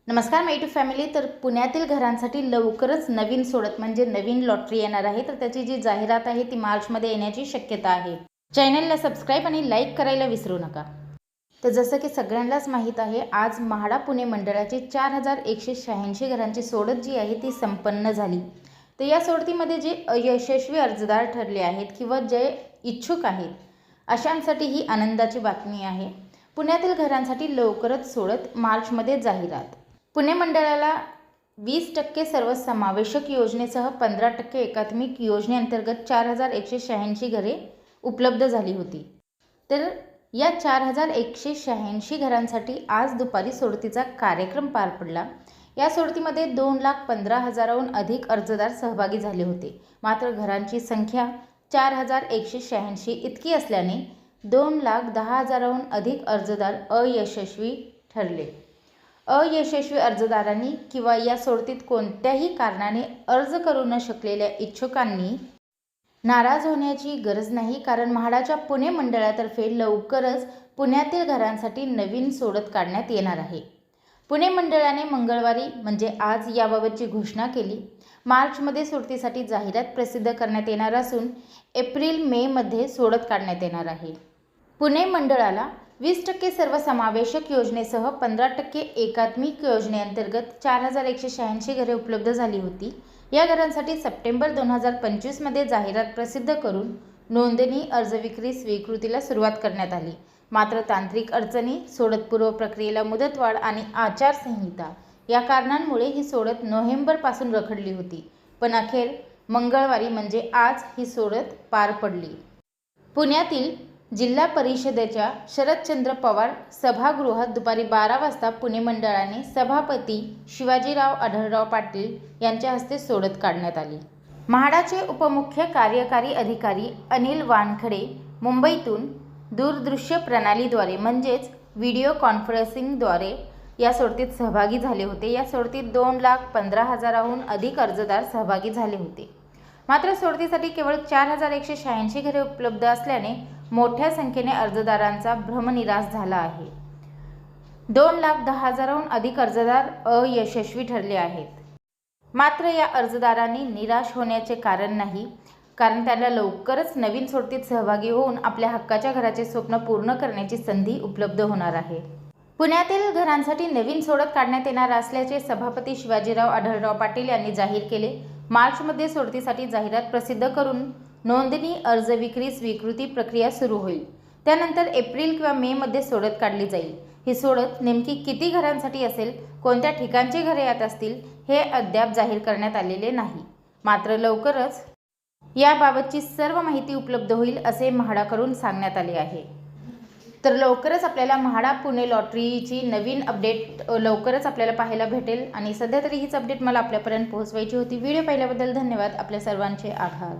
नमस्कार माय YouTube family. तर पुण्यातील घरांसाठी लवकरच नवीन सोडत म्हणजे नवीन लॉटरी येणार आहे। तर त्याची जी जाहिरात आहे ती मार्चमध्ये येण्याची शक्यता आहे। चॅनलला सबस्क्राईब आणि लाईक करायला विसरू नका। तर जसं की सगळ्यांनाच माहीत आहे, आज म्हाडा पुणे मंडळाची 4186 घरांची सोडत जी आहे ती संपन्न झाली। तर या सोडतीमध्ये जे यशस्वी अर्जदार ठरले आहेत किंवा जे इच्छुक आहेत अशांसाठी ही आनंदाची बातमी आहे। पुण्यातील घरांसाठी लवकरच सोडत मार्चमध्ये जाहिरात। पुणे मंडळाला 20% सर्वसमावेशक योजनेसह 15% एकात्मिक योजनेअंतर्गत 4186 घरे उपलब्ध झाली होती। तर या 4186 घरांसाठी आज दुपारी सोडतीचा कार्यक्रम पार पडला। या सोडतीमध्ये 2,15,000हून अधिक अर्जदार सहभागी झाले होते। मात्र घरांची संख्या 4186 इतकी असल्याने 2,10,000हून अधिक अर्जदार अयशस्वी ठरले। अयशस्वी अर्जदारांनी किंवा या सोडतीत कोणत्याही कारणाने अर्ज करू न शकलेल्या इच्छुकांनी नाराज होण्याची गरज नाही, कारण म्हाडाच्या पुणे मंडळातर्फे लवकरच पुण्यातील घरांसाठी नवीन सोडत काढण्यात येणार आहे। पुणे मंडळाने मंगळवारी म्हणजे आज याबाबतची घोषणा केली। मार्चमध्ये सोडतीसाठी जाहिरात प्रसिद्ध करण्यात येणार असून एप्रिल-मे मध्ये सोडत काढण्यात येणार आहे। पुणे मंडळाला 20% सर्वसमावेशक योजनेसह 15% एकात्मिक योजनेअंतर्गत 4186 घरे उपलब्ध झाली होती। या घरांसाठी सप्टेंबर 2025 मध्ये जाहिरात प्रसिद्ध करून नोंदणी, अर्ज विक्री, स्वीकृतीला सुरुवात करण्यात आली। मात्र तांत्रिक अडचणी, सोडतपूर्व प्रक्रियेला मुदतवाढ आणि आचारसंहिता या कारणांमुळे ही सोडत नोव्हेंबरपासून रखडली होती। पण अखेर मंगळवारी म्हणजे आज ही सोडत पार पडली। पुण्यातील जिल्हा परिषदेच्या शरदचंद्र पवार सभागृहात दुपारी 12 वाजता पुणे मंडळाने सभापती शिवाजीराव आढळराव पाटील यांच्या हस्ते सोडत काढण्यात आली। म्हाडाचे उपमुख्य कार्यकारी अधिकारी अनिल वानखडे मुंबईतून दूरदृश्य प्रणालीद्वारे म्हणजेच व्हिडिओ कॉन्फरन्सिंगद्वारे या सोडतीत सहभागी झाले होते। या सोडतीत 2,15,000हून अधिक अर्जदार सहभागी झाले होते। मात्र सोडतीसाठी केवळ 4186 घरे उपलब्ध असल्याने मोठ्या संख्येने अर्जदारांचा भ्रमनिरास झाला आहे। 2,10,000हून अधिक अर्जदार अयशस्वी ठरले आहेत। मात्र या अर्जदारांनी निराश होण्याचे कारण नाही, कारण त्यांना लवकरच नवीन सोडतीत सहभागी होऊन आपल्या हक्काच्या घराचे स्वप्न पूर्ण करण्याची संधी उपलब्ध होणार आहे। पुण्यातील घरांसाठी नवीन सोडत काढण्यात येणार असल्याचे सभापती शिवाजीराव आढळराव पाटील यांनी जाहीर केले। मार्चमध्ये सोडतीसाठी जाहिरात प्रसिद्ध करून नोंदणी, अर्ज विक्री, स्वीकृती प्रक्रिया सुरू होईल। त्यानंतर एप्रिल किंवा मे मध्ये सोडत काढली जाईल। ही सोडत नेमकी किती घरांसाठी असेल, कोणत्या ठिकाणची घरे यात असतील हे अद्याप जाहीर करण्यात आलेले नाही। मात्र लवकरच याबाबतची सर्व माहिती उपलब्ध होईल असे म्हाडाकडून सांगण्यात आले आहे। तर लवकरच आपल्याला म्हाडा पुणे लॉटरीची नवीन अपडेट लवकरच आपल्याला पाहायला भेटेल आणि सध्या तरी हीच अपडेट मला आपल्यापर्यंत पोहोचवायची होती। व्हिडिओ पाहिल्याबद्दल धन्यवाद। आपल्या सर्वांचे आभार।